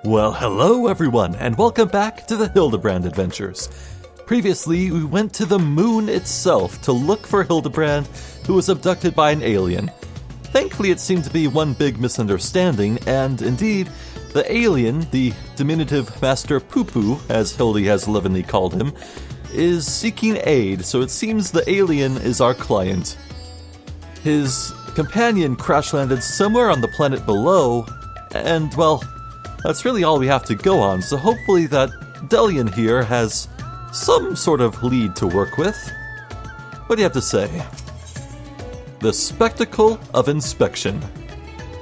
Well, hello everyone, and welcome back to the Hildibrand adventures. Previously, we went to the moon itself to look for Hildibrand, who was abducted by an alien. Thankfully, it seemed to be one big misunderstanding, and indeed, the alien, the diminutive Master Pupu, as Hildy has lovingly called him, is seeking aid, so it seems the alien is our client. His companion crash-landed somewhere on the planet below, and, well, that's really all we have to go on, so hopefully that Delian here has some sort of lead to work with. What do you have to say? The Spectacle of Inspection.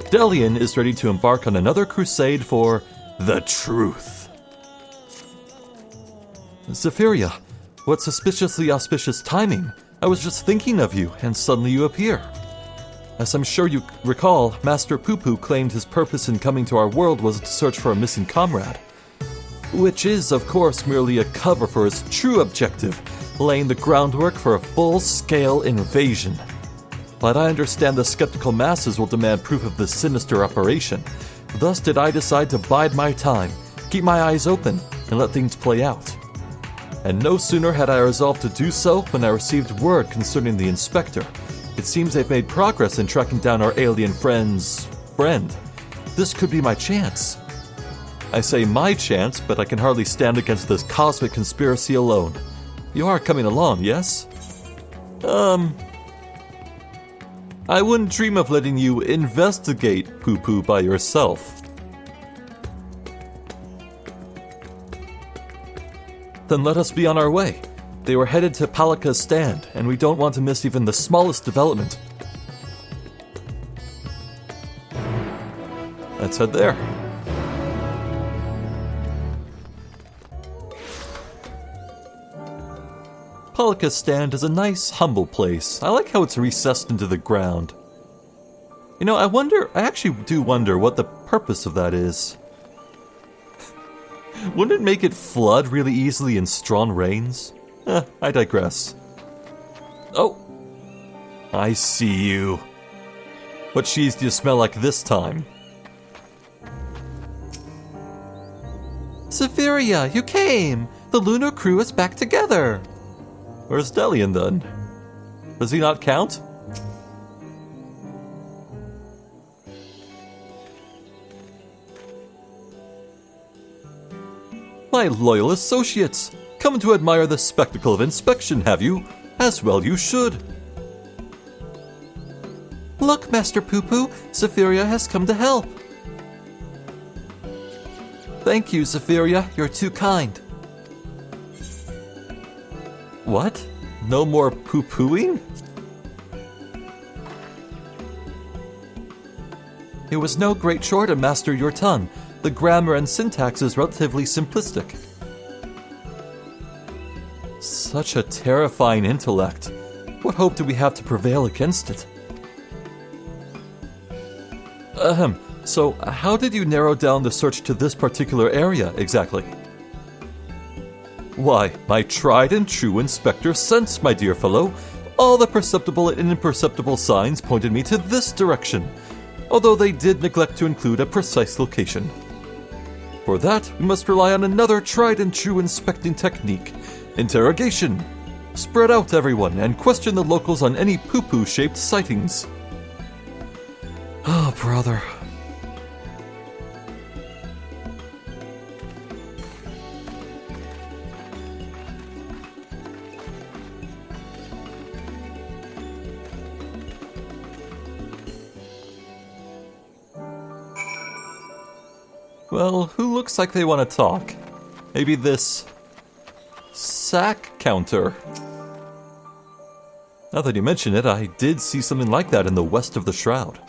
Delian is ready to embark on another crusade for the truth. Zephyria, what suspiciously auspicious timing. I was just thinking of you, and suddenly you appear. As I'm sure you recall, Master Pupu claimed his purpose in coming to our world was to search for a missing comrade. Which is, of course, merely a cover for his true objective, laying the groundwork for a full-scale invasion. But I understand the skeptical masses will demand proof of this sinister operation. Thus did I decide to bide my time, keep my eyes open, and let things play out. And no sooner had I resolved to do so when I received word concerning the inspector. It seems they've made progress in tracking down our alien friend's friend. This could be my chance. I say my chance, but I can hardly stand against this cosmic conspiracy alone. You are coming along, yes? I wouldn't dream of letting you investigate Pupu by yourself. Then let us be on our way. They were headed to Palika's stand, and we don't want to miss even the smallest development. Let's head there. Palika's stand is a nice, humble place. I like how it's recessed into the ground. You know, I actually do wonder what the purpose of that is. Wouldn't it make it flood really easily in strong rains? I digress. Oh! I see you. What cheese do you smell like this time? Zephyria, you came! The lunar crew is back together! Where's Delian then? Does he not count? My loyal associates! Come to admire the spectacle of inspection, have you? As well you should. Look, Master Pupu, Zephyria has come to help. Thank you, Zephyria, you're too kind. What? No more poo-pooing? It was no great chore to master your tongue. The grammar and syntax is relatively simplistic. Such a terrifying intellect. What hope do we have to prevail against it? So how did you narrow down the search to this particular area, exactly? Why, my tried and true inspector sense, my dear fellow. All the perceptible and imperceptible signs pointed me to this direction, although they did neglect to include a precise location. For that, we must rely on another tried and true inspecting technique, interrogation. Spread out, everyone, and question the locals on any poo-poo-shaped sightings. Oh, brother. Well, who looks like they want to talk? Maybe this sack counter. Now that you mention it, I did see something like that in the west of the shroud.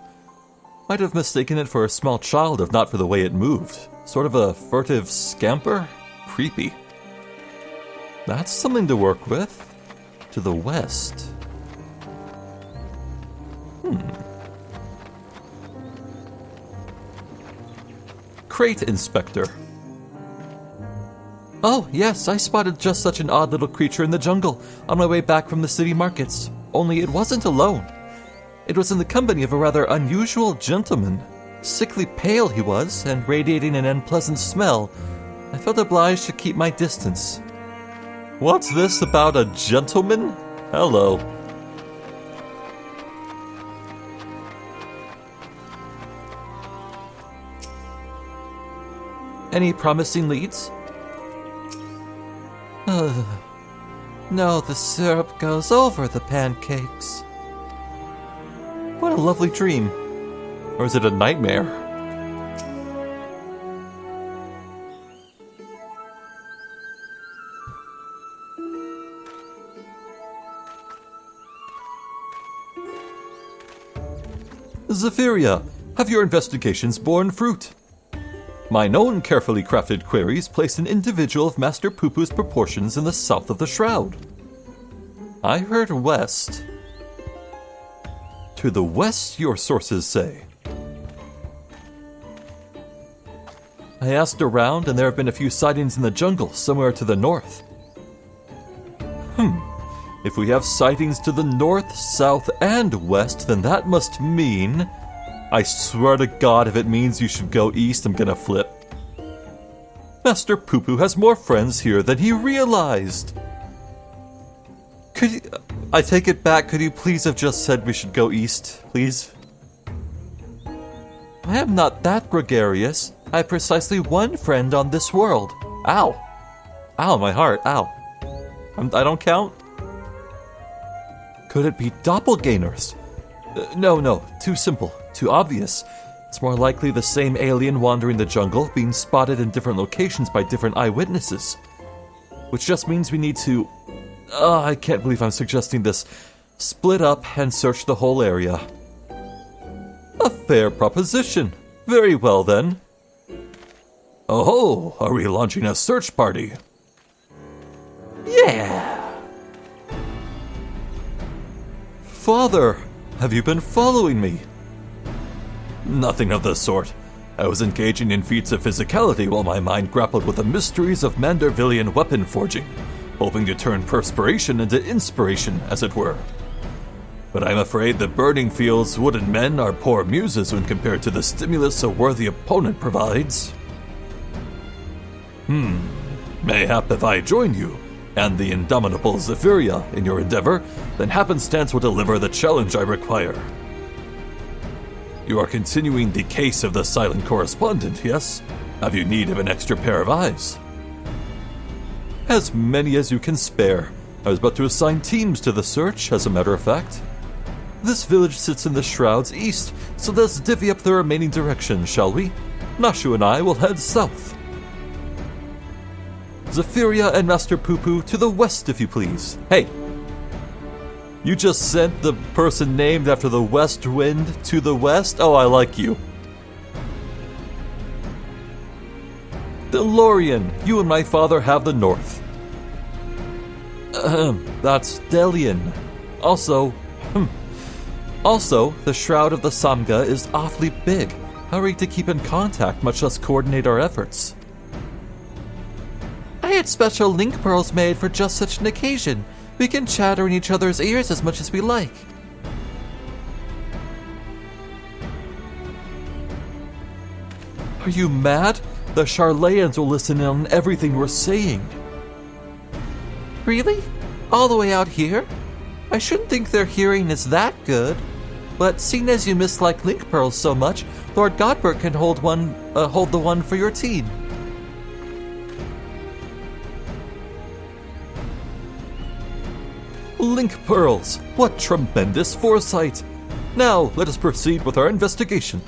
Might have mistaken it for a small child if not for the way it moved. Sort of a furtive scamper? Creepy. That's something to work with. To the west. Crate Inspector. Oh, yes, I spotted just such an odd little creature in the jungle on my way back from the city markets. Only it wasn't alone. It was in the company of a rather unusual gentleman. Sickly pale he was, and radiating an unpleasant smell. I felt obliged to keep my distance. What's this about a gentleman? Hello. Any promising leads? No, the syrup goes over the pancakes. What a lovely dream. Or is it a nightmare? Zephyria, have your investigations borne fruit? Mine own carefully crafted queries place an individual of Master Pupu's proportions in the south of the shroud. I heard west. To the west, your sources say. I asked around, and there have been a few sightings in the jungle, somewhere to the north. If we have sightings to the north, south, and west, then that must mean... I swear to God, if it means you should go east, I'm gonna flip. Master Pupu has more friends here than he realized. I take it back, could you please have just said we should go east, please? I am not that gregarious. I have precisely one friend on this world. Ow. Ow, my heart, ow. I don't count? Could it be doppelgangers? No, too simple, too obvious. It's more likely the same alien wandering the jungle, being spotted in different locations by different eyewitnesses. Which just means we need to... I can't believe I'm suggesting this. Split up and search the whole area. A fair proposition. Very well then. Oh, are we launching a search party? Yeah! Father, have you been following me? Nothing of the sort. I was engaging in feats of physicality while my mind grappled with the mysteries of Mandervillian weapon forging, hoping to turn perspiration into inspiration, as it were. But I'm afraid the burning fields wooden men are poor muses when compared to the stimulus a worthy opponent provides. Mayhap if I join you, and the indomitable Zephyria in your endeavor, then happenstance will deliver the challenge I require. You are continuing the case of the silent correspondent, yes? Have you need of an extra pair of eyes? As many as you can spare. I was about to assign teams to the search, as a matter of fact. This village sits in the shrouds east, so let's divvy up the remaining directions, shall we? Nashu and I will head south. Zephyria and Master Pupu to the west, if you please. Hey! You just sent the person named after the west wind to the west? Oh, I like you. DeLorean, you and my father have the north. That's Delian. Also, the Shroud of the Samga is awfully big. How are we to keep in contact, much less coordinate our efforts? I had special link pearls made for just such an occasion. We can chatter in each other's ears as much as we like. Are you mad? The Charlayans will listen in on everything we're saying. Really? All the way out here? I shouldn't think their hearing is that good. But seeing as you mislike link pearls so much, Lord Godbert can hold the one for your team. Link pearls! What tremendous foresight! Now, let us proceed with our investigation.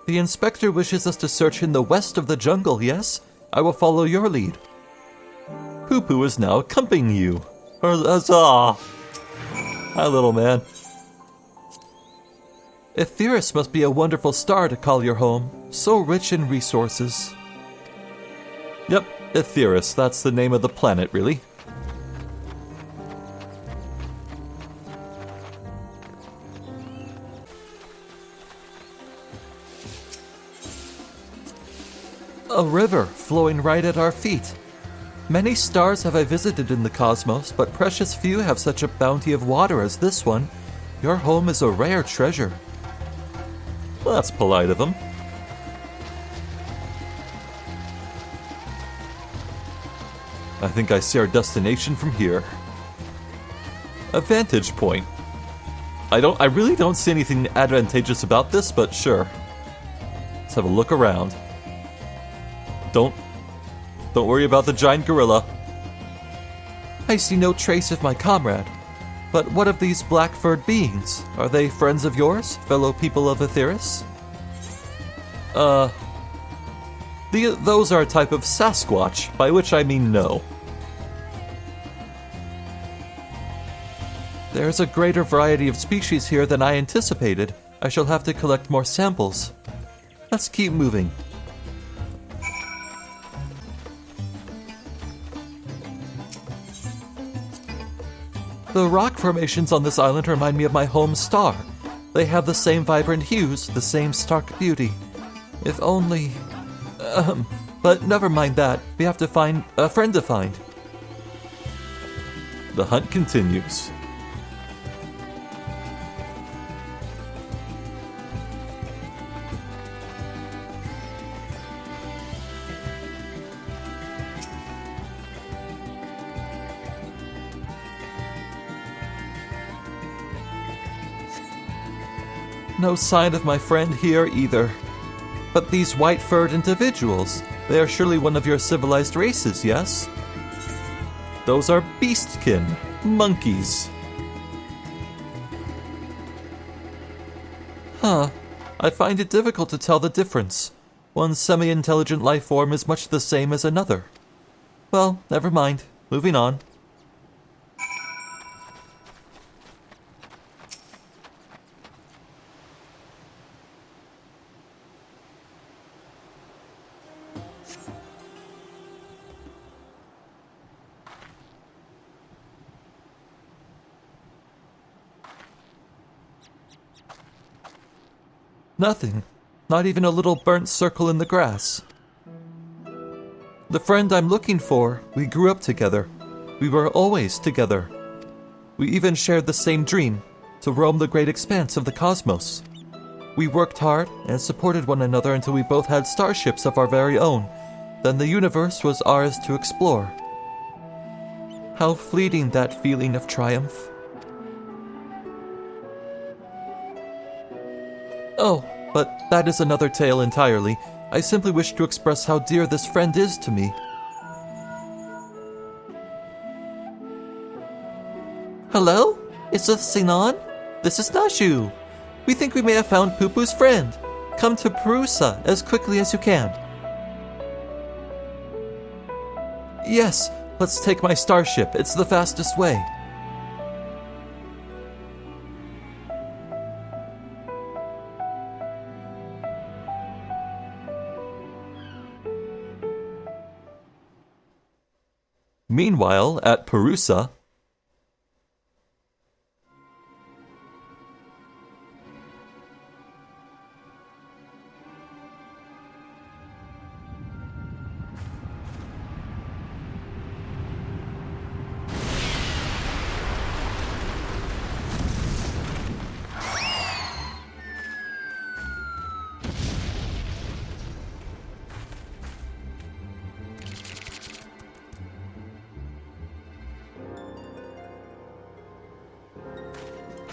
The inspector wishes us to search in the west of the jungle, yes? I will follow your lead. Pupu is now accompanying you. Huzzah! Hi, little man. Etheirys must be a wonderful star to call your home. So rich in resources. Yep, Etheirys. That's the name of the planet, really. A river flowing right at our feet. Many stars have I visited in the cosmos, but precious few have such a bounty of water as this one. Your home is a rare treasure. Well, that's polite of him. I think I see our destination from here. A vantage point. I really don't see anything advantageous about this, but sure. Let's have a look around. Don't worry about the giant gorilla. I see no trace of my comrade. But what of these black-furred beings? Are they friends of yours, fellow people of Etheris? Those are a type of Sasquatch, by which I mean no. There's a greater variety of species here than I anticipated. I shall have to collect more samples. Let's keep moving. The rock formations on this island remind me of my home star. They have the same vibrant hues, the same stark beauty. If only... But never mind that. We have to find a friend to find. The hunt continues. No sign of my friend here either. But these white-furred individuals, they are surely one of your civilized races, yes? Those are beastkin, monkeys. Huh. I find it difficult to tell the difference. One semi-intelligent life form is much the same as another. Well, never mind. Moving on. Nothing. Not even a little burnt circle in the grass. The friend I'm looking for, we grew up together. We were always together. We even shared the same dream, to roam the great expanse of the cosmos. We worked hard and supported one another until we both had starships of our very own. Then the universe was ours to explore. How fleeting that feeling of triumph. Oh, but that is another tale entirely. I simply wish to express how dear this friend is to me. Hello? Is this Sinan? This is Nashu. We think we may have found Pupu's friend. Come to Perusa as quickly as you can. Yes, let's take my starship. It's the fastest way. Meanwhile, at Perusa...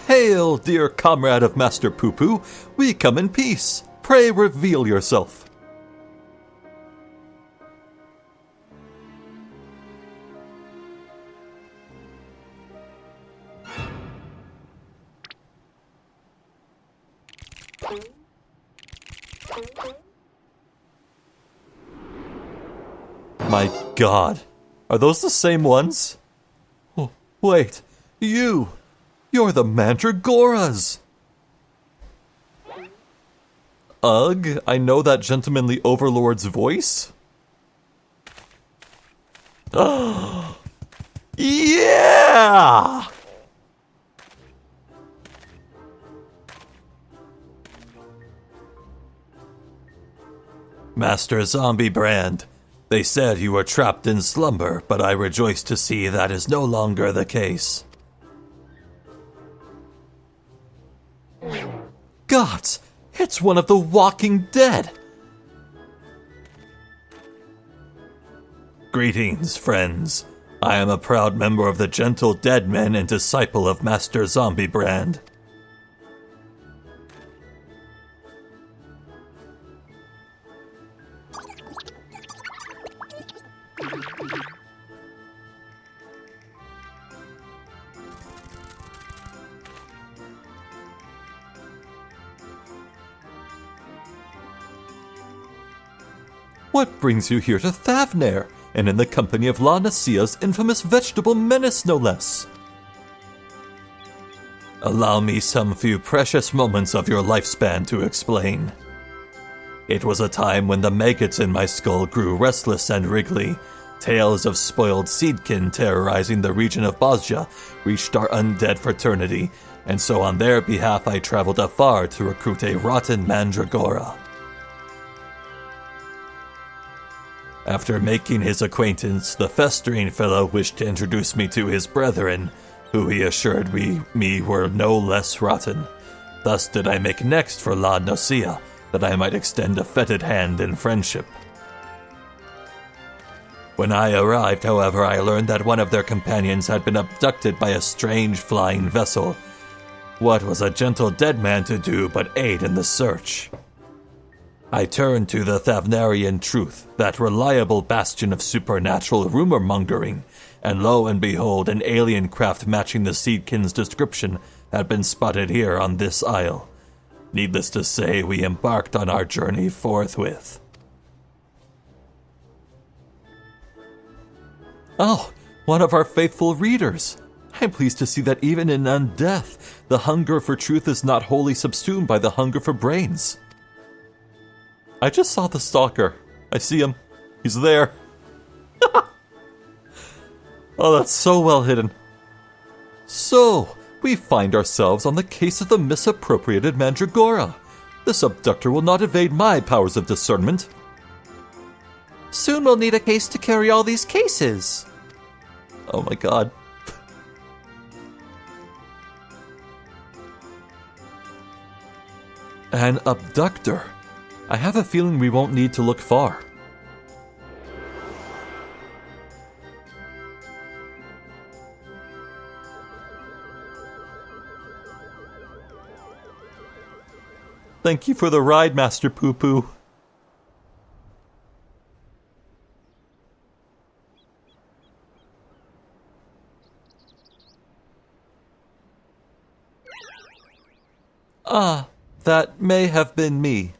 Hail, dear comrade of Master Pupu. We come in peace. Pray reveal yourself. My God. Are those the same ones? Oh, wait. You're the Mandragoras! Ugh, I know that gentlemanly overlord's voice. Yeah! Master Zombie Brand, they said you were trapped in slumber, but I rejoice to see that is no longer the case. Gods, it's one of the Walking Dead! Greetings, friends. I am a proud member of the Gentle Dead Men and disciple of Master Zombie Brand. What brings you here to Thavnair, and in the company of La Nasia's infamous vegetable menace, no less? Allow me some few precious moments of your lifespan to explain. It was a time when the maggots in my skull grew restless and wriggly. Tales of spoiled seedkin terrorizing the region of Bosja reached our undead fraternity, and so on their behalf I traveled afar to recruit a rotten mandragora. After making his acquaintance, the festering fellow wished to introduce me to his brethren, who he assured me were no less rotten. Thus did I make next for La Nasia, that I might extend a fetid hand in friendship. When I arrived, however, I learned that one of their companions had been abducted by a strange flying vessel. What was a gentle dead man to do but aid in the search? I turned to the Thavnarian Truth, that reliable bastion of supernatural rumor-mongering, and lo and behold, an alien craft matching the Seedkin's description had been spotted here on this isle. Needless to say, we embarked on our journey forthwith. Oh, one of our faithful readers. I'm pleased to see that even in undeath, the hunger for truth is not wholly subsumed by the hunger for brains. I just saw the stalker. I see him. He's there. Oh, that's so well hidden. So, we find ourselves on the case of the misappropriated Mandragora. This abductor will not evade my powers of discernment. Soon we'll need a case to carry all these cases. Oh my god. An abductor. I have a feeling we won't need to look far. Thank you for the ride, Master Pupu. Ah, that may have been me.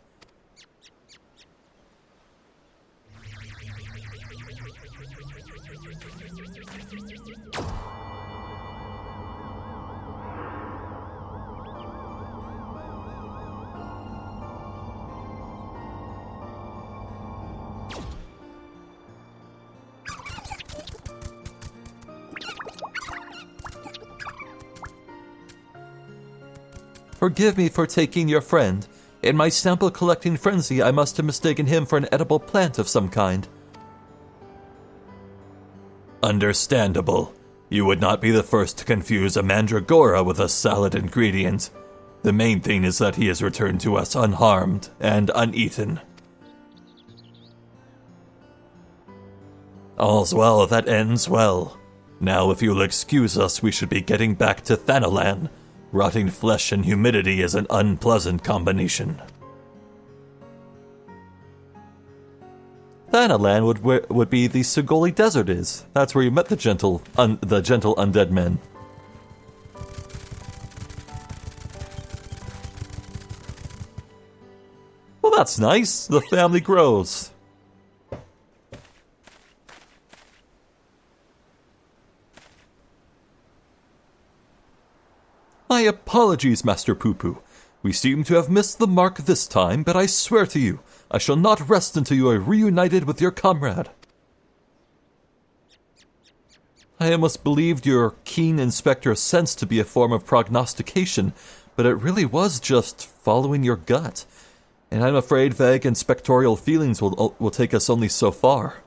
Forgive me for taking your friend. In my sample-collecting frenzy, I must have mistaken him for an edible plant of some kind. Understandable. You would not be the first to confuse a mandragora with a salad ingredient. The main thing is that he is returned to us unharmed and uneaten. All's well that ends well. Now, if you'll excuse us, we should be getting back to Thanalan. Rotting flesh and humidity is an unpleasant combination. Thanalan would be the Sugoli Desert is. That's where you met the gentle undead men. Well, that's nice. The family grows. My apologies, Master Pupu. We seem to have missed the mark this time, but I swear to you, I shall not rest until you are reunited with your comrade. I almost believed your keen inspector sense to be a form of prognostication, but it really was just following your gut. and I'm afraid vague inspectorial feelings will take us only so far.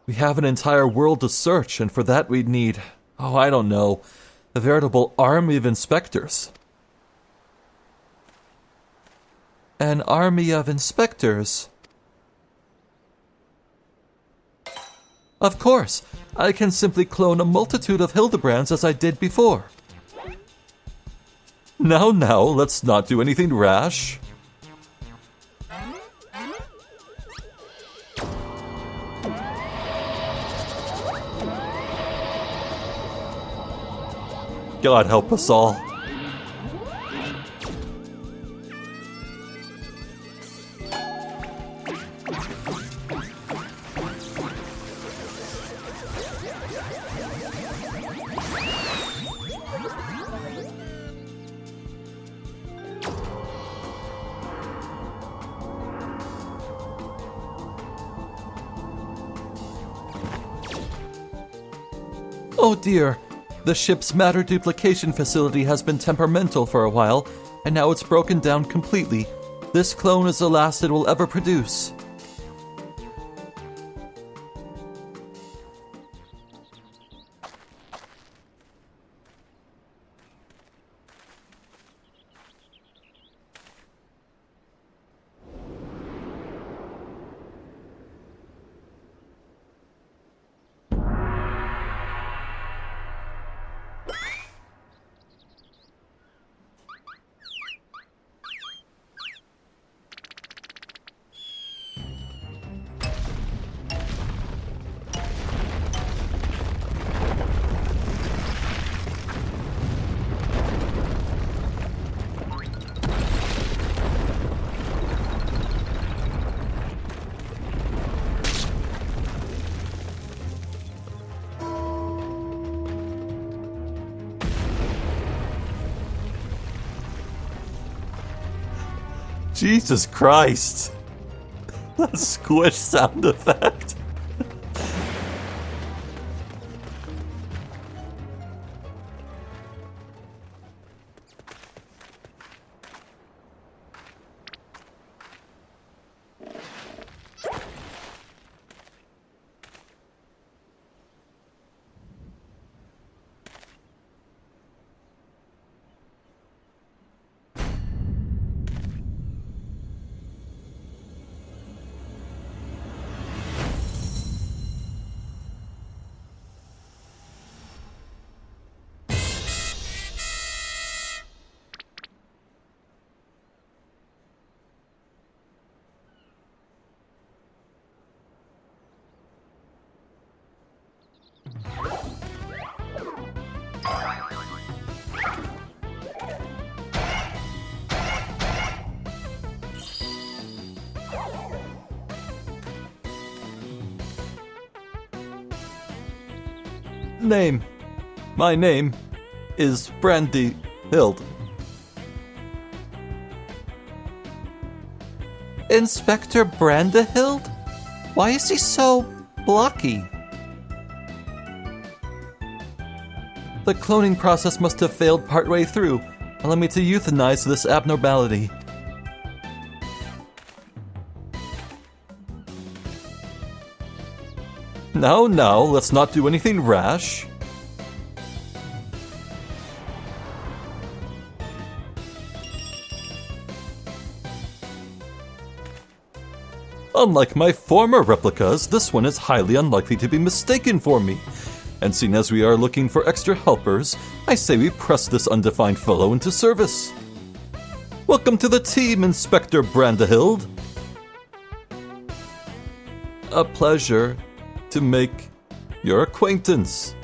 We have an entire world to search, and for that we'd need, I don't know, a veritable army of inspectors. An army of inspectors? Of course, I can simply clone a multitude of Hildibrands as I did before. Now, let's not do anything rash. God help us all. Oh dear, the ship's matter duplication facility has been temperamental for a while, and now it's broken down completely. This clone is the last it will ever produce. Jesus Christ! That squish sound effect. Name. My name is Brandihild. Inspector Brandihild? Why is he so blocky? The cloning process must have failed partway through. Allow me to euthanize this abnormality. Now, let's not do anything rash. Unlike my former replicas, this one is highly unlikely to be mistaken for me. And seeing as we are looking for extra helpers, I say we press this undefined fellow into service. Welcome to the team, Inspector Brandihild. A pleasure to make your acquaintance.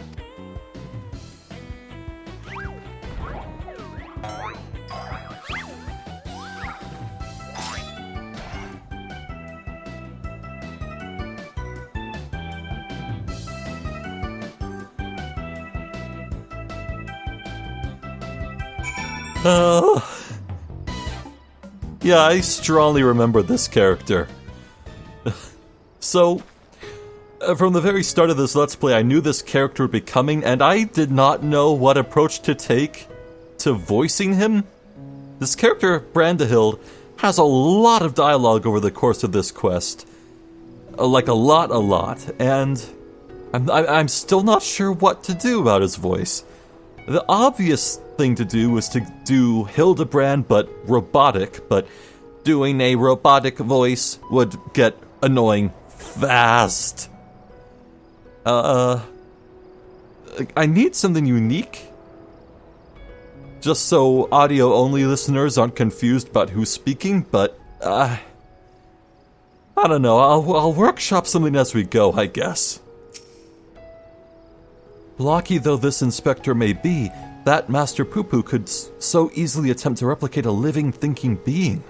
Yeah, I strongly remember this character. So, from the very start of this Let's Play, I knew this character would be coming, and I did not know what approach to take to voicing him. This character, Brandihild, has a lot of dialogue over the course of this quest. Like a lot, and I'm still not sure what to do about his voice. The obvious thing to do was to do Hildibrand but robotic, but doing a robotic voice would get annoying fast. I need something unique, just so audio-only listeners aren't confused about who's speaking, but, I don't know, I'll workshop something as we go, I guess. Blocky though this inspector may be, that Master Pupu could so easily attempt to replicate a living, thinking being.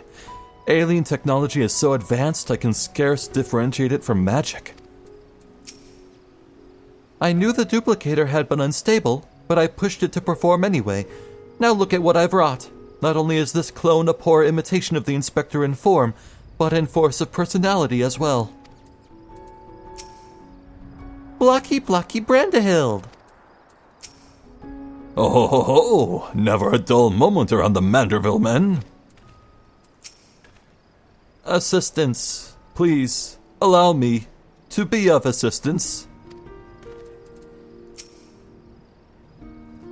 Alien technology is so advanced I can scarce differentiate it from magic. I knew the duplicator had been unstable, but I pushed it to perform anyway. Now look at what I've wrought. Not only is this clone a poor imitation of the inspector in form, but in force of personality as well. Blocky Brandihild! Oh ho ho! Never a dull moment around the Manderville men. Assistance, please, allow me to be of assistance.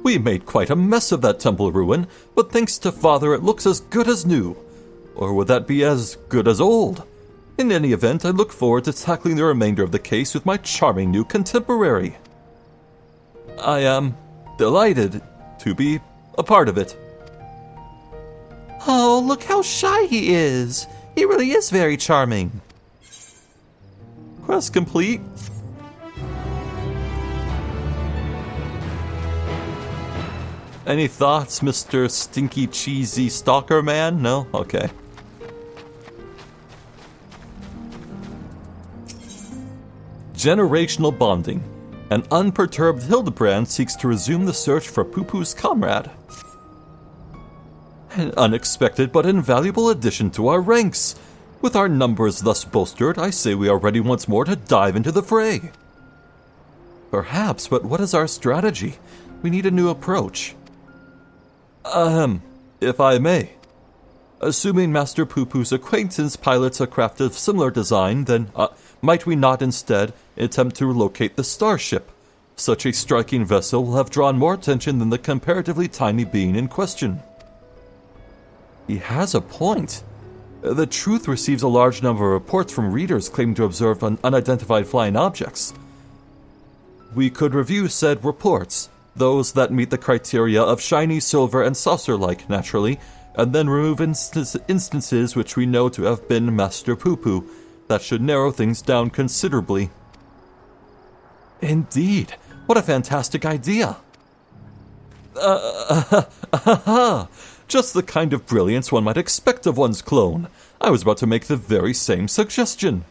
We made quite a mess of that temple ruin, but thanks to Father it looks as good as new. Or would that be as good as old? In any event, I look forward to tackling the remainder of the case with my charming new contemporary. I am delighted to be a part of it. Oh, look how shy he is. He really is very charming. Quest complete. Any thoughts, Mr. Stinky Cheesy Stalker Man? No? Okay. Generational bonding. An unperturbed Hildibrand seeks to resume the search for Pupu's comrade. An unexpected but invaluable addition to our ranks. With our numbers thus bolstered, I say we are ready once more to dive into the fray. Perhaps, but what is our strategy? We need a new approach. If I may. Assuming Master Pupu's acquaintance pilots a craft of similar design, then might we not instead attempt to locate the starship? Such a striking vessel will have drawn more attention than the comparatively tiny being in question. He has a point. The Truth receives a large number of reports from readers claiming to observe unidentified flying objects. We could review said reports, those that meet the criteria of shiny, silver, and saucer-like, naturally, and then remove instances which we know to have been Master Pupu. That should narrow things down considerably. Indeed, what a fantastic idea! Just the kind of brilliance one might expect of one's clone. I was about to make the very same suggestion.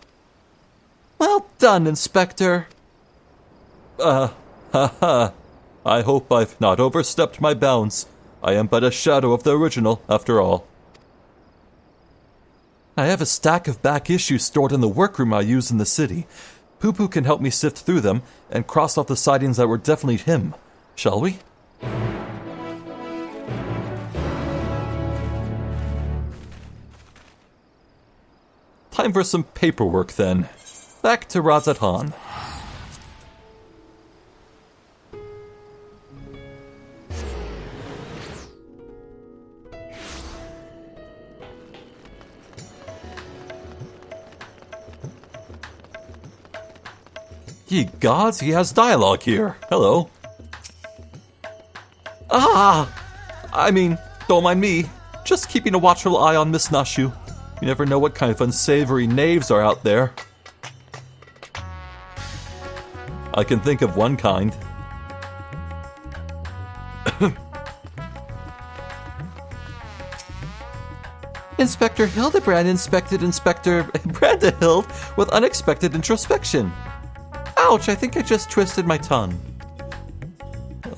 Well done, Inspector. I hope I've not overstepped my bounds. I am but a shadow of the original, after all. I have a stack of back issues stored in the workroom I use in the city. Pupu can help me sift through them and cross off the sightings that were definitely him. Shall we? Time for some paperwork, then. Back to Razatan. Ye gods, he has dialogue here. Hello. I mean, don't mind me. Just keeping a watchful eye on Miss Nashu. You never know what kind of unsavory knaves are out there. I can think of one kind. Inspector Hildibrand inspected Inspector Brandihild with unexpected introspection. Ouch, I think I just twisted my tongue.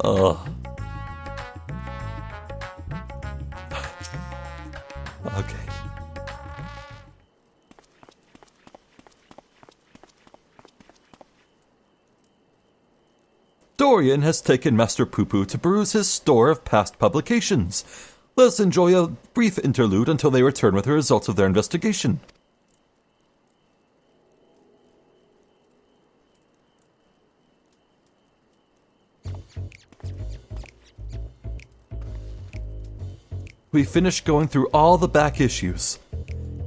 Okay. Dorian has taken Master Pupu to peruse his store of past publications. Let us enjoy a brief interlude until they return with the results of their investigation. We finished going through all the back issues.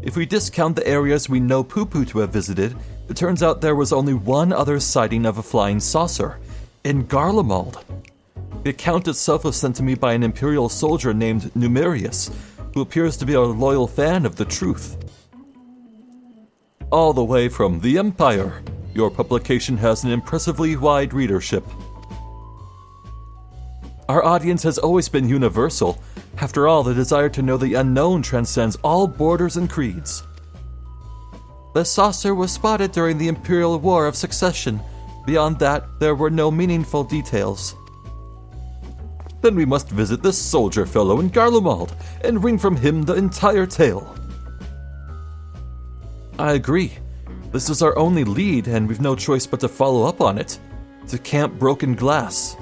If we discount the areas we know Pupu to have visited, it turns out there was only one other sighting of a flying saucer, in Garlemald. The account itself was sent to me by an Imperial soldier named Numerius, who appears to be a loyal fan of the truth. All the way from the Empire, your publication has an impressively wide readership. Our audience has always been universal. After all, the desire to know the unknown transcends all borders and creeds. The saucer was spotted during the Imperial War of Succession. Beyond that, there were no meaningful details. Then we must visit this soldier fellow in Garlemald and wring from him the entire tale. I agree. This is our only lead, and we've no choice but to follow up on it. To Camp Broken Glass.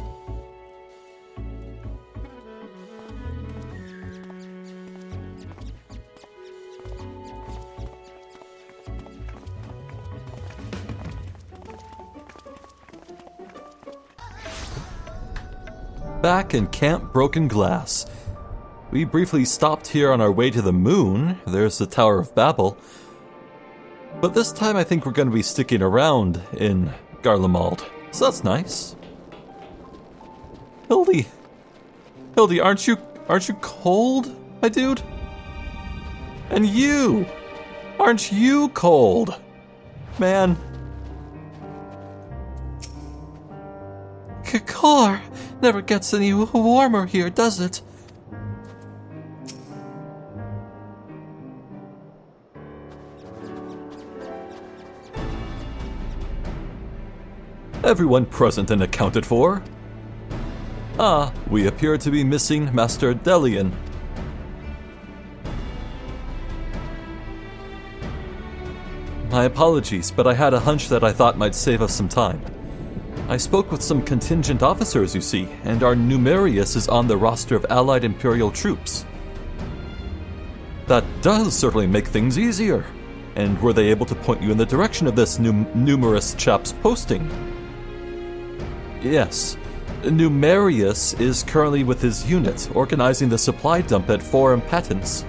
Back in Camp Broken Glass. We briefly stopped here on our way to the moon. There's the Tower of Babel. But this time I think we're going to be sticking around in Garlemald. So that's nice. Hildy, aren't you cold, my dude? And you, aren't you cold, man? Kakar never gets any warmer here, does it? Everyone present and accounted for. Ah, we appear to be missing Master Delian. My apologies, but I had a hunch that I thought might save us some time. I spoke with some contingent officers, you see, and our Numerius is on the roster of allied Imperial troops. That does certainly make things easier. And were they able to point you in the direction of this numerous chap's posting? Yes. Numerius is currently with his unit, organizing the supply dump at Forum Patents.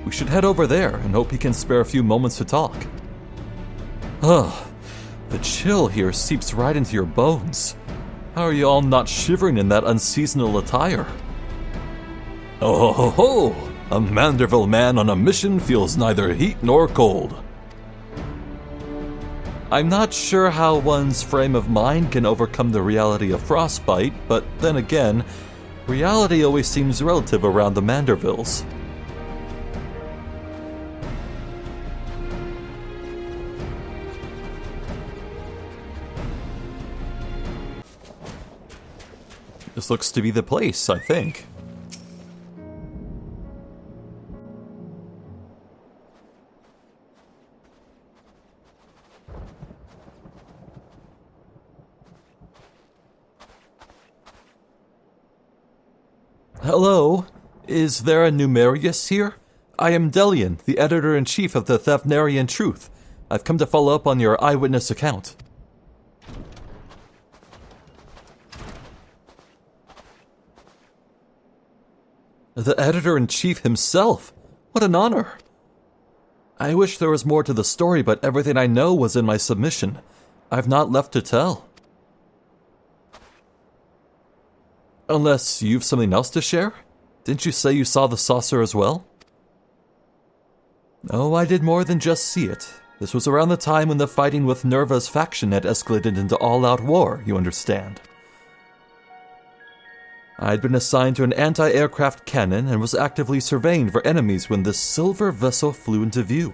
We should head over there and hope he can spare a few moments to talk. Ugh. The chill here seeps right into your bones. How are you all not shivering in that unseasonal attire? Oh ho ho ho! A Manderville man on a mission feels neither heat nor cold. I'm not sure how one's frame of mind can overcome the reality of frostbite, but then again, reality always seems relative around the Mandervilles. This looks to be the place, I think. Hello, is there a Numerius here? I am Delian, the editor-in-chief of the Thavnarian Truth. I've come to follow up on your eyewitness account. The editor-in-chief himself? What an honor! I wish there was more to the story, but everything I know was in my submission. I've not left to tell. Unless you've something else to share? Didn't you say you saw the saucer as well? Oh, I did more than just see it. This was around the time when the fighting with Nerva's faction had escalated into all-out war, you understand. I had been assigned to an anti-aircraft cannon and was actively surveying for enemies when this silver vessel flew into view.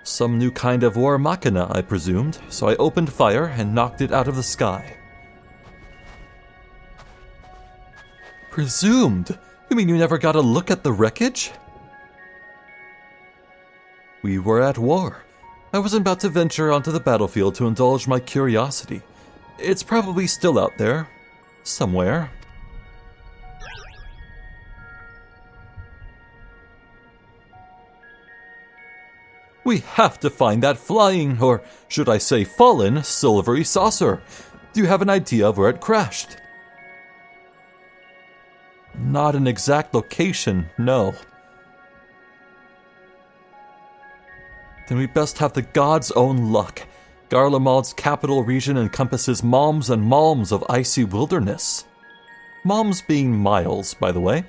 Some new kind of war machina, I presumed, so I opened fire and knocked it out of the sky. Presumed? You mean you never got a look at the wreckage? We were at war. I wasn't about to venture onto the battlefield to indulge my curiosity. It's probably still out there. Somewhere. We have to find that flying, or should I say fallen, silvery saucer. Do you have an idea of where it crashed? Not an exact location, no. Then we best have the god's own luck. Garlemald's capital region encompasses malms and malms of icy wilderness. Malms being miles, by the way.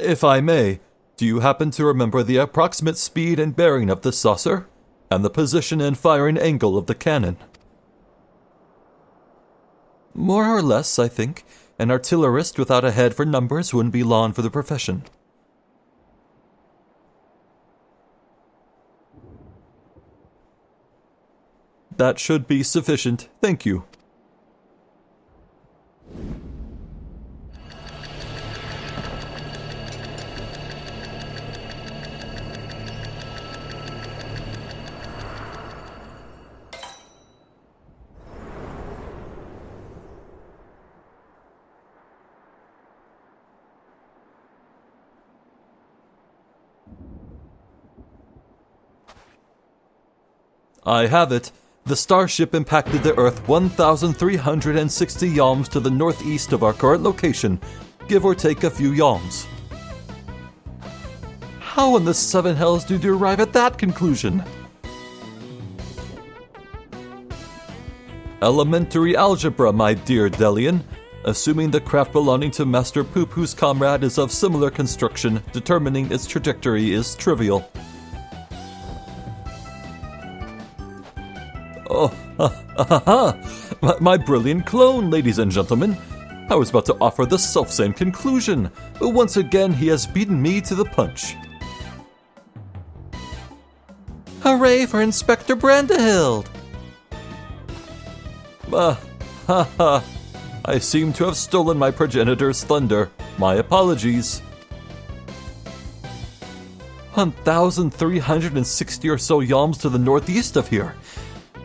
If I may, do you happen to remember the approximate speed and bearing of the saucer? And the position and firing angle of the cannon? More or less, I think. An artillerist without a head for numbers wouldn't be long for the profession. That should be sufficient, thank you. I have it. The starship impacted the Earth 1,360 yalms to the northeast of our current location, give or take a few yalms. How in the seven hells did you arrive at that conclusion? Elementary algebra, my dear Delian. Assuming the craft belonging to Master Pupu's comrade is of similar construction, determining its trajectory is trivial. Oh, my brilliant clone, ladies and gentlemen. I was about to offer the selfsame conclusion, but once again he has beaten me to the punch. Hooray for Inspector Brandihild! I seem to have stolen my progenitor's thunder. My apologies. 1,360 or so yalms to the northeast of here.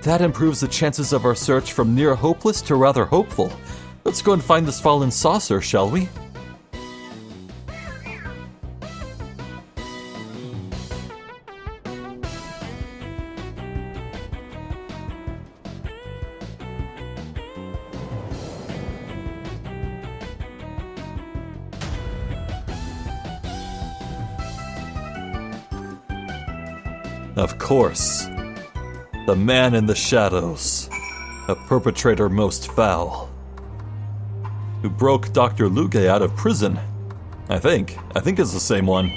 That improves the chances of our search from near hopeless to rather hopeful. Let's go and find this fallen saucer, shall we? Of course. The man in the shadows. A perpetrator most foul. Who broke Dr. Luge out of prison. I think it's the same one.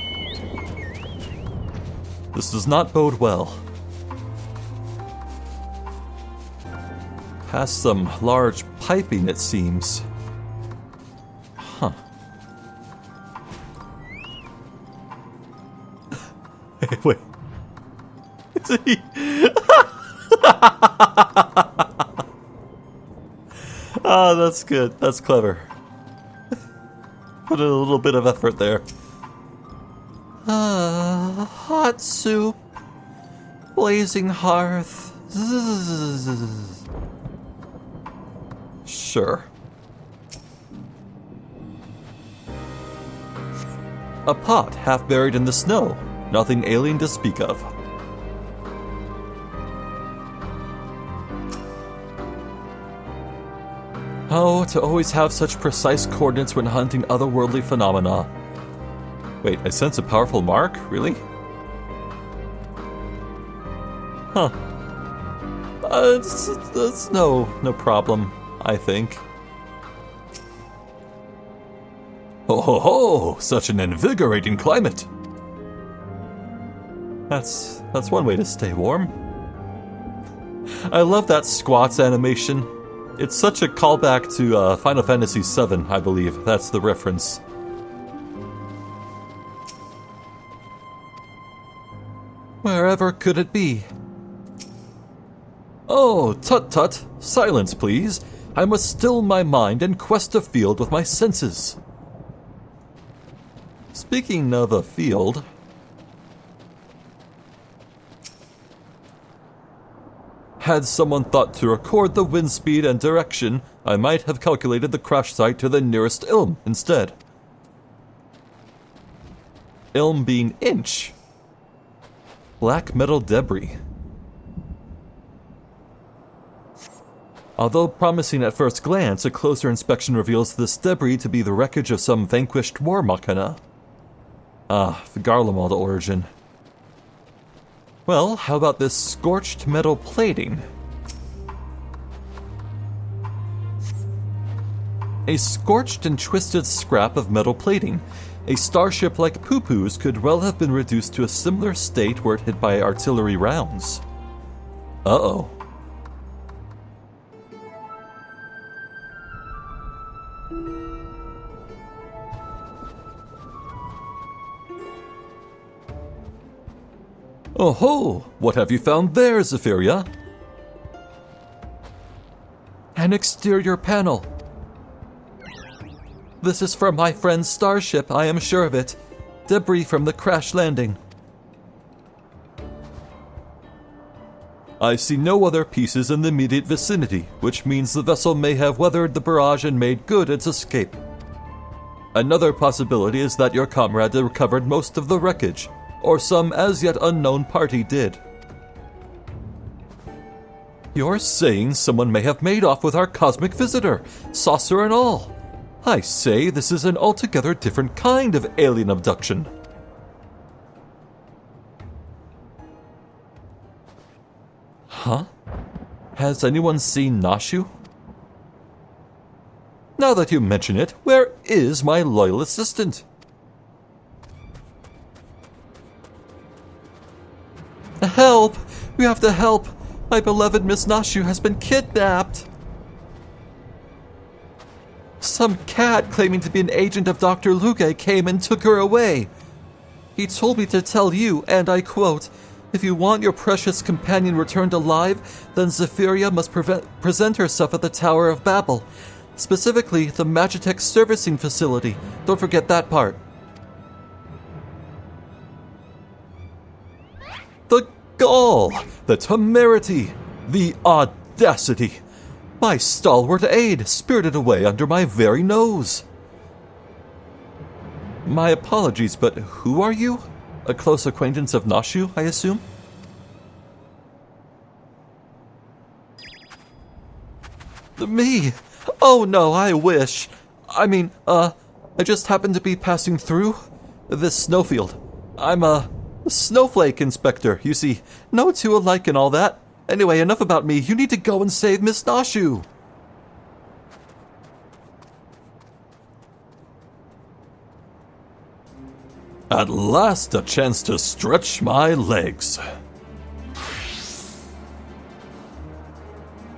This does not bode well. Has some large piping, it seems. Huh. Wait. Is he... Ah, that's good. That's clever. Put in a little bit of effort there. Hot soup. Blazing hearth. Zzz. Sure. A pot half buried in the snow. Nothing alien to speak of. Oh, to always have such precise coordinates when hunting otherworldly phenomena. Wait, I sense a powerful mark? Really? Huh. It's no problem, I think. Ho ho ho! Such an invigorating climate! That's one way to stay warm. I love that squats animation. It's such a callback to Final Fantasy VII, I believe. That's the reference. Wherever could it be? Oh, tut-tut. Silence, please. I must still my mind and quest a field with my senses. Speaking of a field... Had someone thought to record the wind speed and direction, I might have calculated the crash site to the nearest ilm instead. ilm being inch. Black metal debris. Although promising at first glance, a closer inspection reveals this debris to be the wreckage of some vanquished war machina. Ah, the Garlemald origin. Well, how about this scorched metal plating? A scorched and twisted scrap of metal plating. A starship like Pupu's could well have been reduced to a similar state were it hit by artillery rounds. Uh-oh. Oh ho! What have you found there, Zephyria? An exterior panel. This is from my friend's starship, I am sure of it. Debris from the crash landing. I see no other pieces in the immediate vicinity, which means the vessel may have weathered the barrage and made good its escape. Another possibility is that your comrade recovered most of the wreckage, or some as yet unknown party did. You're saying someone may have made off with our cosmic visitor, saucer and all. I say this is an altogether different kind of alien abduction. Huh? Has anyone seen Nashu? Now that you mention it, where is my loyal assistant? Help! We have to help! My beloved Miss Nashu has been kidnapped! Some cat claiming to be an agent of Dr. Luge came and took her away. He told me to tell you, and I quote, "If you want your precious companion returned alive, then Zephyria must present herself at the Tower of Babel. Specifically, the Magitech Servicing Facility. Don't forget that part." The gall! The temerity! The audacity! My stalwart aide spirited away under my very nose. My apologies, but who are you? A close acquaintance of Nashu, I assume? Me? Oh no, I wish. I just happened to be passing through this snowfield. I'm a snowflake inspector, you see. No two alike and all that. Anyway, enough about me. You need to go and save Miss Nashu. At last a chance to stretch my legs.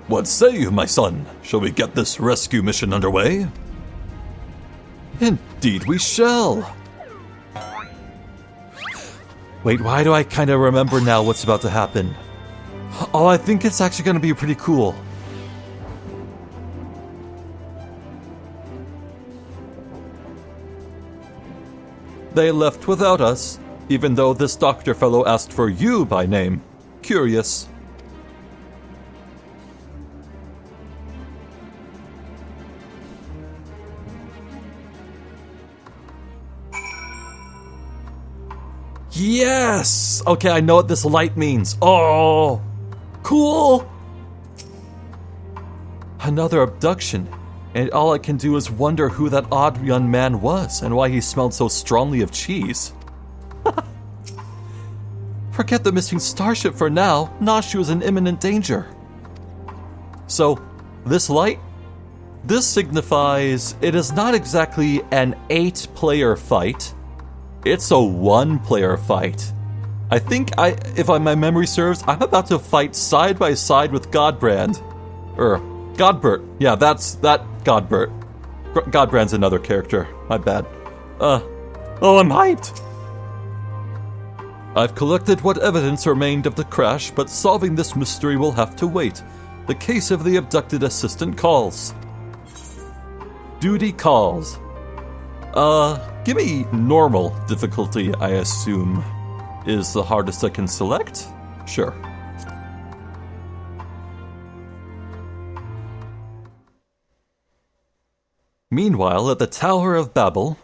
What say you, my son? Shall we get this rescue mission underway? Indeed we shall. Wait, why do I kind of remember now what's about to happen? Oh, I think it's actually going to be pretty cool. They left without us, even though this doctor fellow asked for you by name. Curious. Yes! Okay, I know what this light means. Oh! Cool! Another abduction, and all I can do is wonder who that odd young man was and why he smelled so strongly of cheese. Forget the missing starship for now. Nashu is in imminent danger. So, this light? This signifies it is not exactly an 8-player fight. It's a 1-player fight. I think if my memory serves, I'm about to fight side by side with Godbrand. Godbert. Yeah, that's that Godbert. Godbrand's another character. My bad. Oh, I'm hyped! I've collected what evidence remained of the crash, but solving this mystery will have to wait. The case of the abducted assistant calls. Duty calls. Give me normal difficulty, I assume. Is the hardest I can select? Sure. Meanwhile, at the Tower of Babel...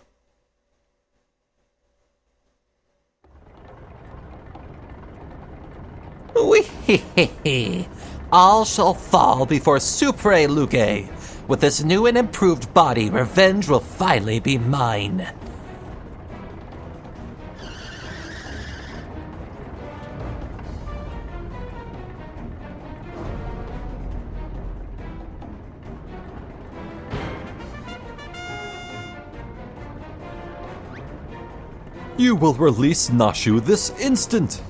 Wee-hee-hee-hee. All shall fall before Supre Luge. With this new and improved body, revenge will finally be mine. You will release Nashu this instant.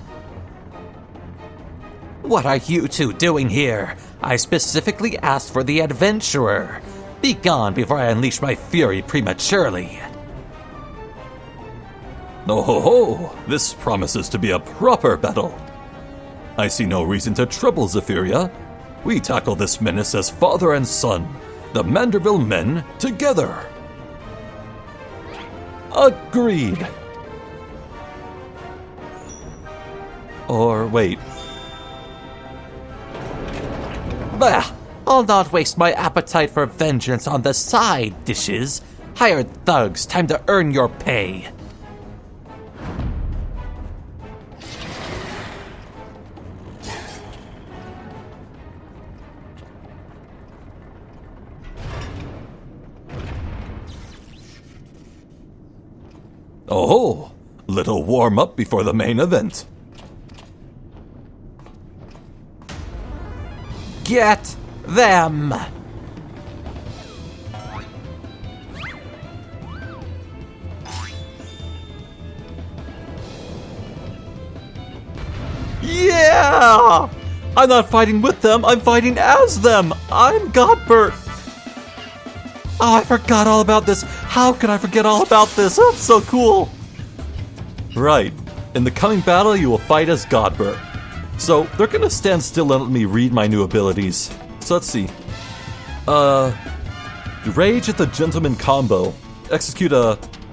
What are you two doing here? I specifically asked for the adventurer. Be gone before I unleash my fury prematurely. Oh ho ho! This promises to be a proper battle. I see no reason to trouble Zephyria. We tackle this menace as father and son, the Manderville men, together. Agreed. Or wait. Bah! I'll not waste my appetite for vengeance on the side dishes. Hired thugs, time to earn your pay. Oh, little warm up before the main event. Get them! Yeah! I'm not fighting with them, I'm fighting as them! I'm Godbert! Oh, I forgot all about this. How could I forget all about this? That's so cool! Right. In the coming battle, you will fight as Godbert. So, they're gonna stand still and let me read my new abilities. So let's see. Rage at the Gentleman combo. Execute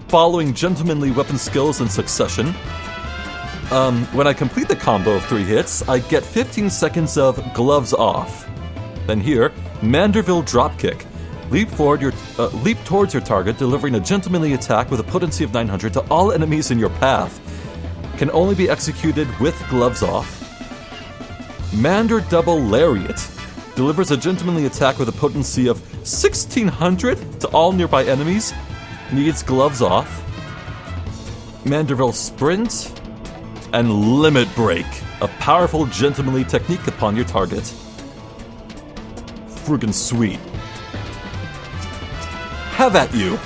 following gentlemanly weapon skills in succession. When I complete the combo of 3 hits, I get 15 seconds of gloves off. Then here, Manderville Dropkick. Leap towards your target, delivering a gentlemanly attack with a potency of 900 to all enemies in your path. Can only be executed with gloves off. Mander Double Lariat. Delivers a gentlemanly attack with a potency of 1600 to all nearby enemies. Needs gloves off. Manderville Sprint. And Limit Break. A powerful gentlemanly technique upon your target. Friggin' sweet. Have at you!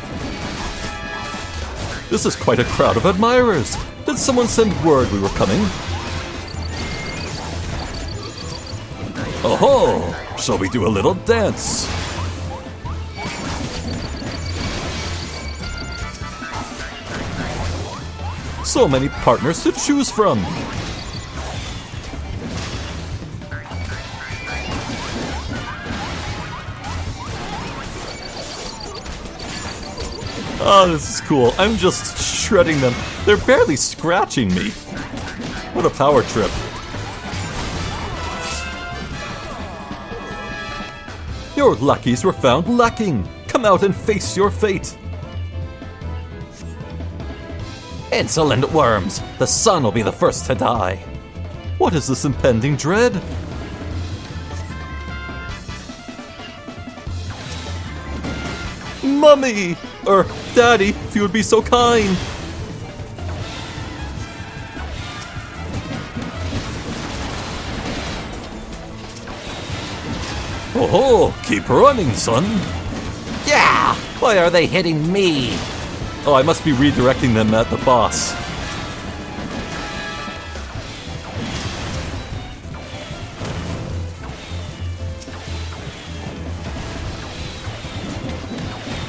This is quite a crowd of admirers. Did someone send word we were coming? Oh, shall we do a little dance? So many partners to choose from. Oh, this is cool. I'm just shredding them. They're barely scratching me. What a power trip. Your luckies were found lacking. Come out and face your fate. Insolent worms! The sun will be the first to die. What is this impending dread? Mummy! Or Daddy, if you would be so kind. Oh, keep running, son. Yeah! Why are they hitting me? Oh, I must be redirecting them at the boss.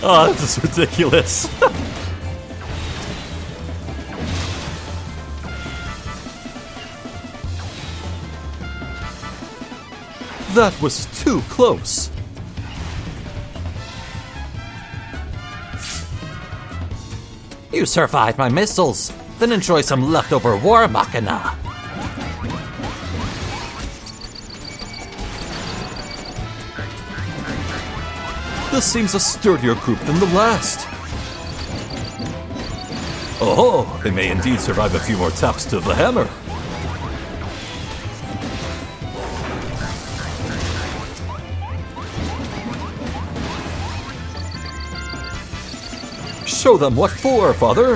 Oh, this is ridiculous. That was too close. You survived my missiles. Then enjoy some leftover war machina. This seems a sturdier group than the last. Oh, they may indeed survive a few more taps to the hammer. Show them what for, father.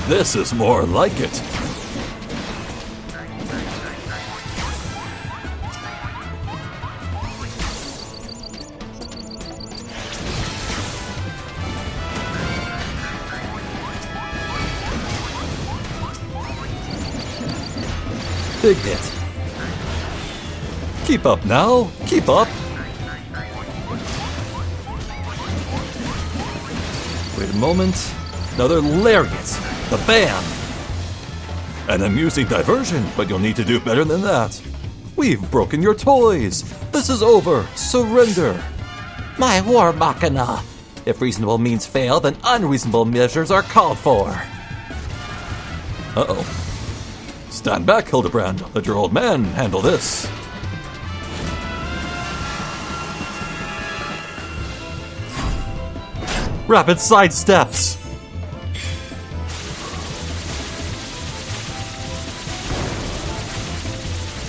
This is more like it. Big hit. Keep up now. Keep up. Wait a moment. Another lariat. The bam. An amusing diversion, but you'll need to do better than that. We've broken your toys. This is over. Surrender. My war machina. If reasonable means fail, then unreasonable measures are called for. Uh-oh. Stand back, Hildibrand. Let your old man handle this. Rapid side steps.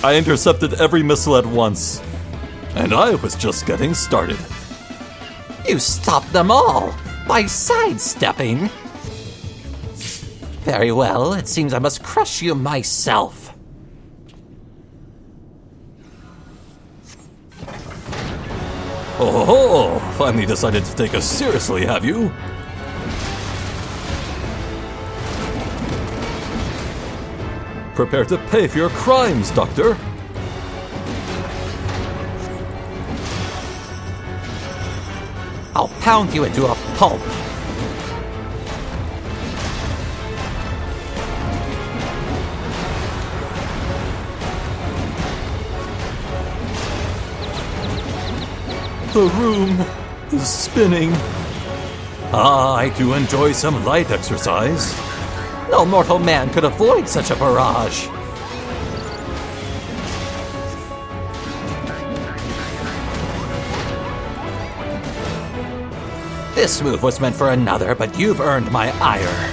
I intercepted every missile at once. And I was just getting started. You stopped them all by sidestepping. Very well, it seems I must crush you myself. Oh ho ho! Finally decided to take us seriously, have you? Prepare to pay for your crimes, Doctor. I'll pound you into a pulp. The room is spinning. Ah, I do enjoy some light exercise. No mortal man could avoid such a barrage. This move was meant for another, but you've earned my ire.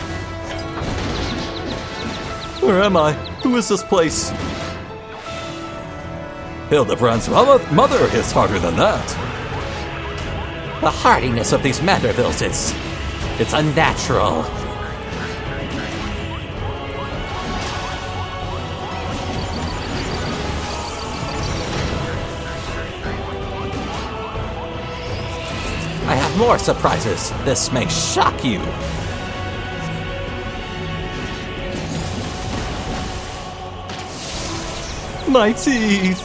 Where am I? Who is this place? Hildibrand's mother hits harder than that. The hardiness of these Mandervilles, it's unnatural. I have more surprises. This may shock you. My teeth!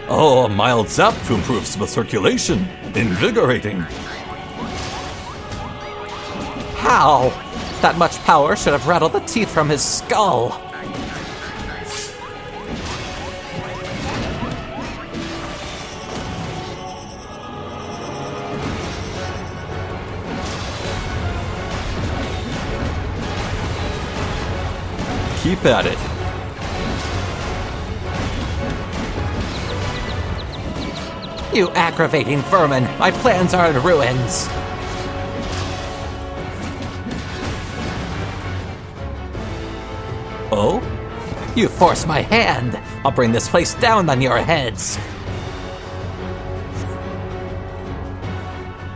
Oh, a mild zap to improve circulation. Invigorating. How? That much power should have rattled the teeth from his skull. Keep at it. You aggravating vermin, my plans are in ruins. Oh? You force my hand. I'll bring this place down on your heads.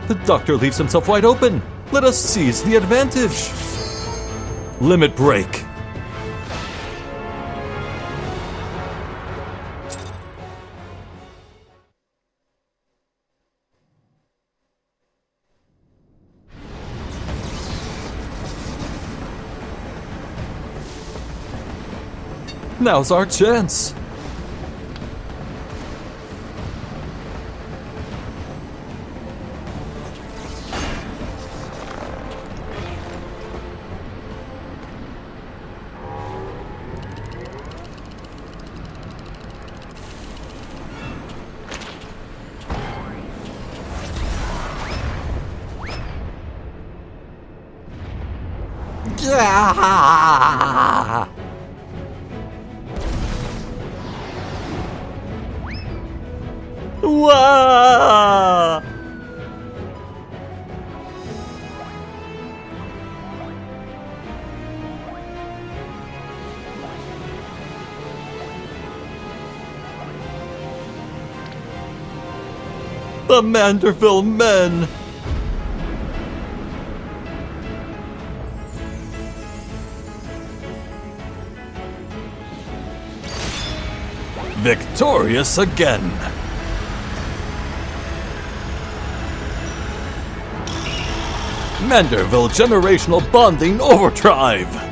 The Doctor leaves himself wide open. Let us seize the advantage. Limit break. Now's our chance. Yeah! Wah! The Manderville Men! Victorious again! Manderville Generational Bonding Overdrive!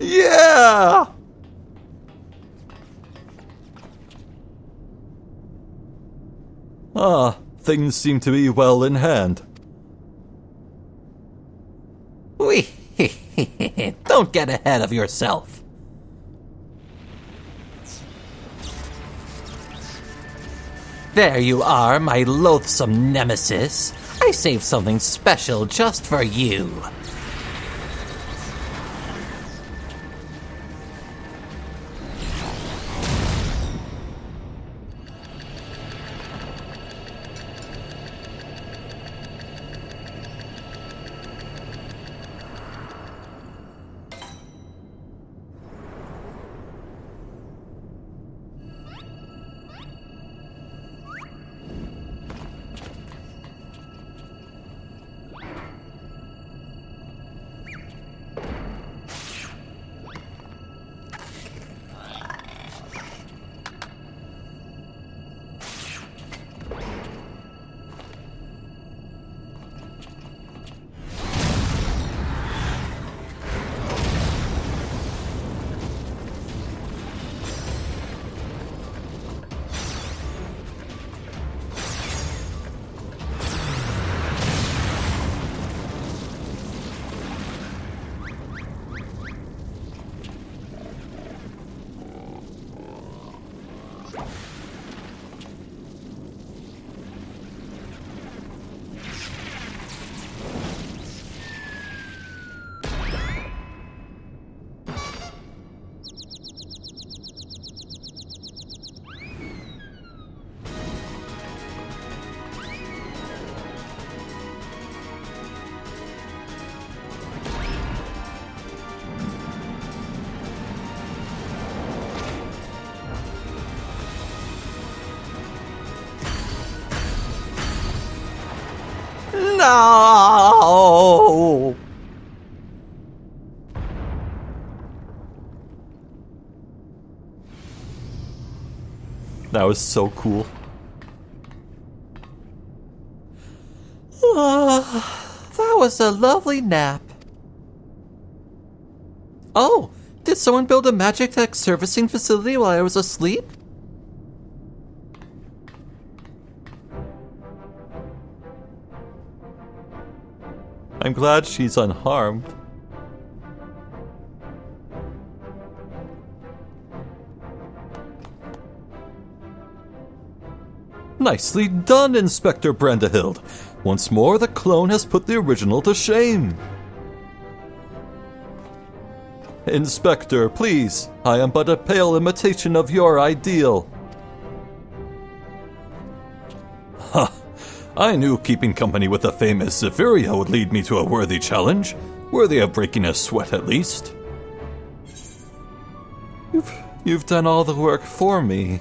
Yeah! Things seem to be well in hand. Wee, don't get ahead of yourself. There you are, my loathsome nemesis. I saved something special just for you. No! That was so cool. That was a lovely nap. Oh, did someone build a magic tech servicing facility while I was asleep? I'm glad she's unharmed. Nicely done, Inspector Brandihild. Once more, the clone has put the original to shame. Inspector, please. I am but a pale imitation of your ideal. Huh. I knew keeping company with the famous Zephyria would lead me to a worthy challenge. Worthy of breaking a sweat, at least. You've done all the work for me.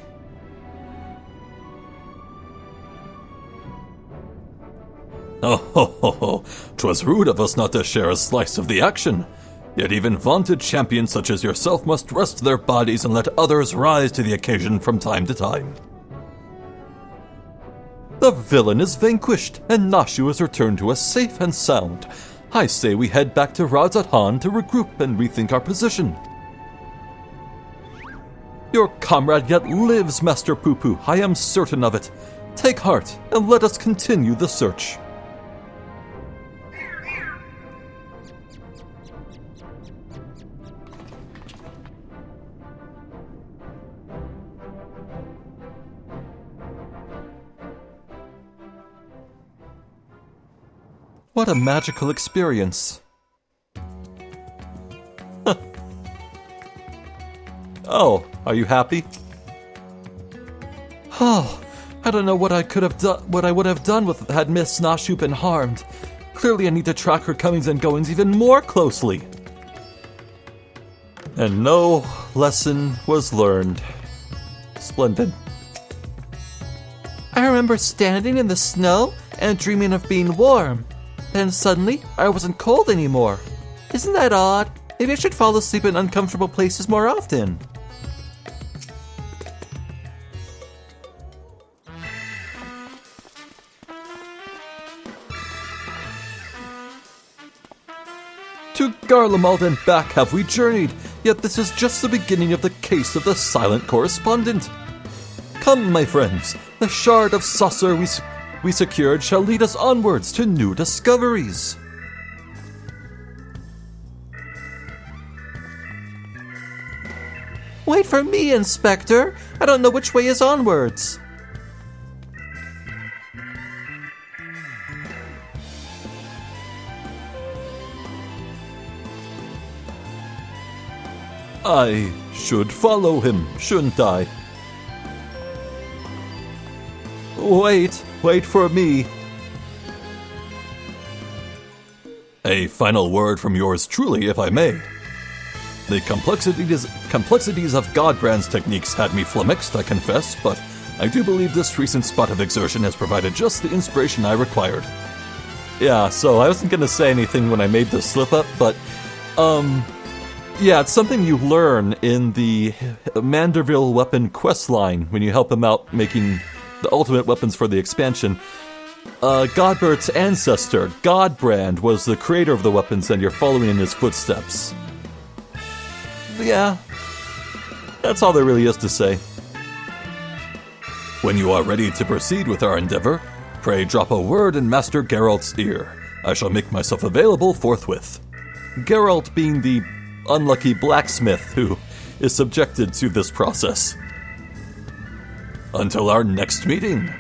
Oh ho ho ho. 'Twas rude of us not to share a slice of the action. Yet even vaunted champions such as yourself must rest their bodies and let others rise to the occasion from time to time. The villain is vanquished, and Nashu is returned to us safe and sound. I say we head back to Radzat to regroup and rethink our position. Your comrade yet lives, Master Pupu. I am certain of it. Take heart, and let us continue the search. What a magical experience. Oh, are you happy? Oh, I don't know what I would have done had Miss Nashu been harmed. Clearly I need to track her comings and goings even more closely. And no lesson was learned. Splendid. I remember standing in the snow and dreaming of being warm. Then suddenly, I wasn't cold anymore. Isn't that odd? Maybe I should fall asleep in uncomfortable places more often. To Garlemald and back have we journeyed, yet this is just the beginning of the case of the silent correspondent. Come, my friends, the shard of saucer we secured shall lead us onwards to new discoveries. Wait for me, Inspector. I don't know which way is onwards. I should follow him, shouldn't I? Wait for me. A final word from yours truly, if I may. The complexities of Godbrand's techniques had me flummoxed, I confess, but I do believe this recent spot of exertion has provided just the inspiration I required. Yeah, so I wasn't gonna say anything when I made the slip-up, but, yeah, it's something you learn in the Manderville weapon quest line when you help him out making the ultimate weapons for the expansion. Godbert's ancestor, Godbrand, was the creator of the weapons, and you're following in his footsteps. Yeah, that's all there really is to say. When you are ready to proceed with our endeavor, pray drop a word in Master Geralt's ear. I shall make myself available forthwith. Geralt being the unlucky blacksmith who is subjected to this process. Until our next meeting.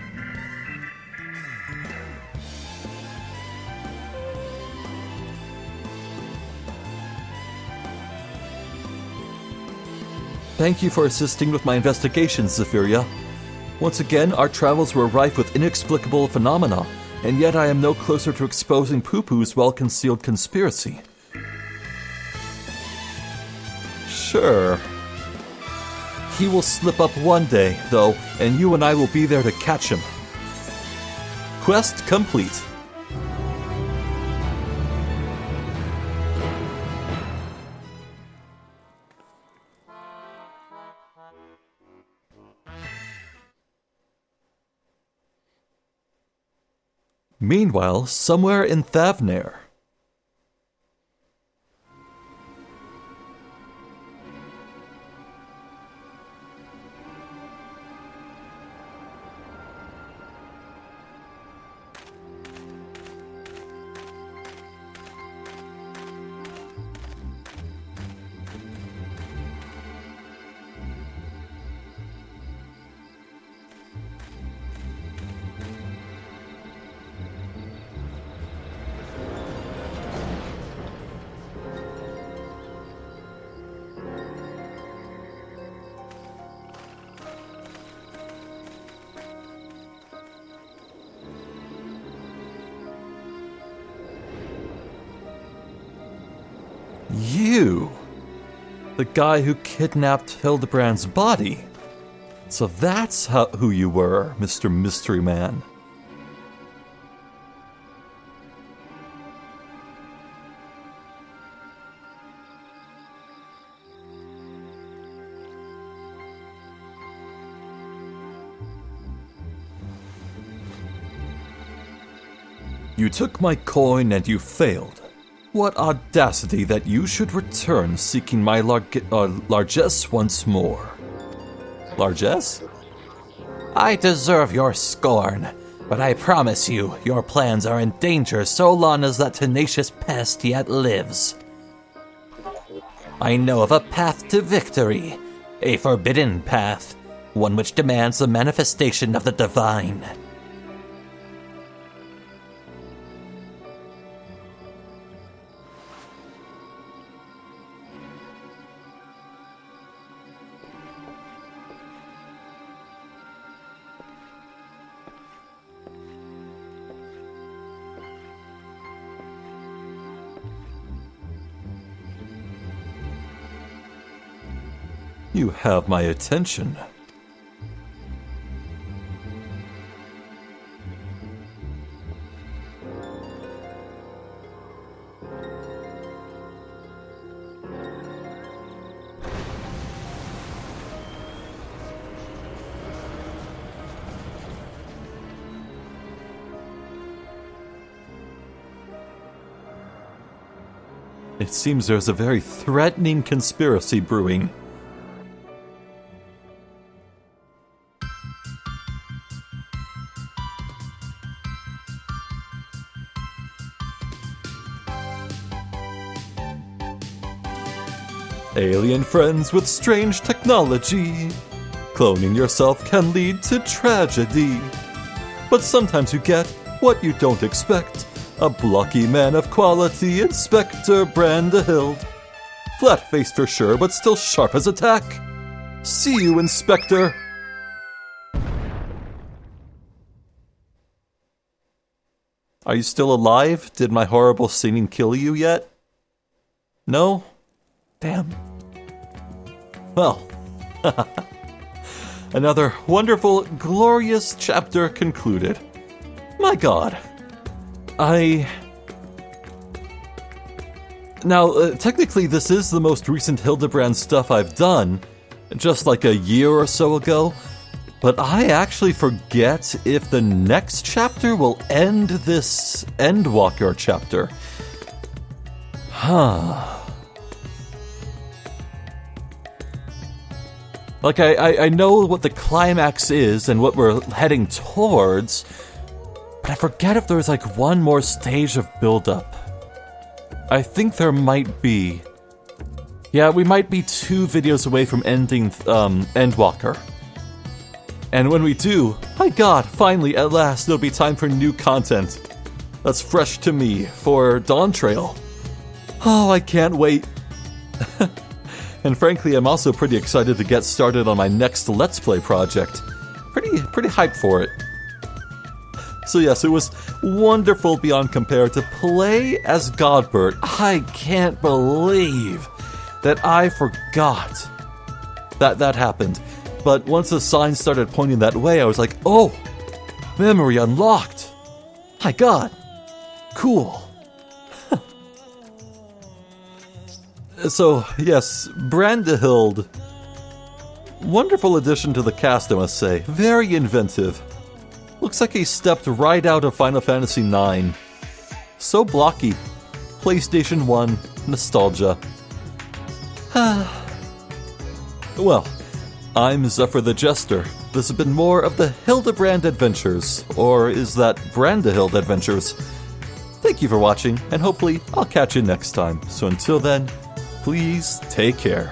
Thank you for assisting with my investigations, Zephyria. Once again, our travels were rife with inexplicable phenomena, and yet I am no closer to exposing Pupu's well-concealed conspiracy. Sure. He will slip up one day, though, and you and I will be there to catch him. Quest complete. Meanwhile, somewhere in Thavnair. You, the guy who kidnapped Hildibrand's body. So that's who you were, Mr. Mystery Man. You took my coin and you failed. What audacity that you should return seeking my largesse once more. Largesse? I deserve your scorn, but I promise you, your plans are in danger so long as that tenacious pest yet lives. I know of a path to victory, a forbidden path, one which demands the manifestation of the divine. You have my attention. It seems there's a very threatening conspiracy brewing. Alien friends with strange technology. Cloning yourself can lead to tragedy. But sometimes you get what you don't expect. A blocky man of quality, Inspector Brandihild. Flat-faced for sure, but still sharp as a tack. See you, Inspector. Are you still alive? Did my horrible singing kill you yet? No? Damn. Well, another wonderful, glorious chapter concluded. My God. Now, technically this is the most recent Hildibrand stuff I've done, just like a year or so ago, but I actually forget if the next chapter will end this Endwalker chapter. Like, I know what the climax is and what we're heading towards, but I forget if there's like one more stage of build-up. I think there might be. Yeah, we might be 2 videos away from ending Endwalker. And when we do, my God, finally, at last, it'll be time for new content that's fresh to me for Dawn Trail. Oh, I can't wait. And frankly, I'm also pretty excited to get started on my next Let's Play project. Pretty hyped for it. So yes, it was wonderful beyond compare to play as Godbert. I can't believe that I forgot that happened. But once the sign started pointing that way, I was like, oh, memory unlocked. My God, cool. So, yes, Brandihild. Wonderful addition to the cast, I must say. Very inventive. Looks like he stepped right out of Final Fantasy IX. So blocky. PlayStation 1 nostalgia. Well, I'm Zephyria Jeste. This has been more of the Hildibrand Adventures. Or is that Brandihild Adventures? Thank you for watching, and hopefully I'll catch you next time. So until then, please take care.